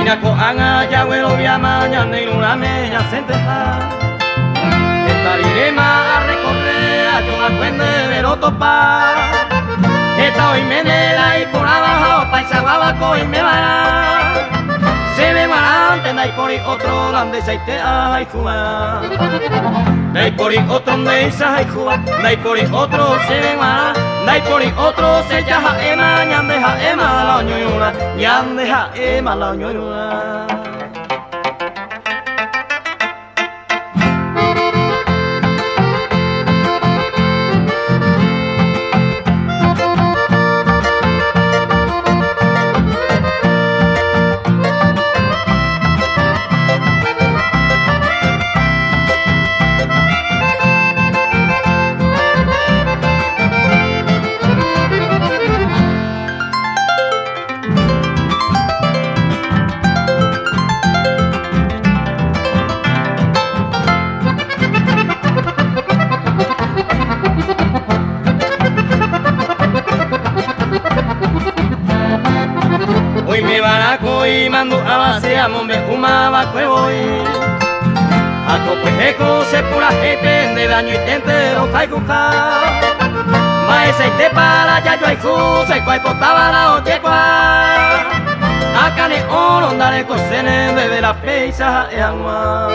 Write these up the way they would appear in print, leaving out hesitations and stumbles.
Mira ko anga ya huelo via mañana y una meña senteja. Estaré a recorrer a yo la cuende de los topar. Esta hoy me nela y por abajo paisa guabaco y me va. Se me va antes dai por y otro donde se te ay juba. Dai por y otro donde se ay juba. Dai por y otro se me va. Dai por y otro se ya ema ñandeja ema la ñoyuna. Ñandeja ema la ñoyuna. Hoy me baraco y mando a vaciar, mombe humaba que voy. A copejeco se pura gente de daño y tentero caicuca. Maese te para ya yo hay ju, se cuai potaba la ochequa. Acá ne oro andare cosene bebe la peisa e agua.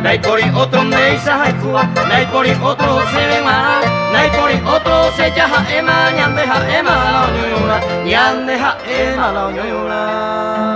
Dai por y otro meisa hay cuba, dai por y otro se ve mal. Dai por y otro se jaja ema, ñandeja ema la oñoyuna, ñandeja ema la oñoyuna.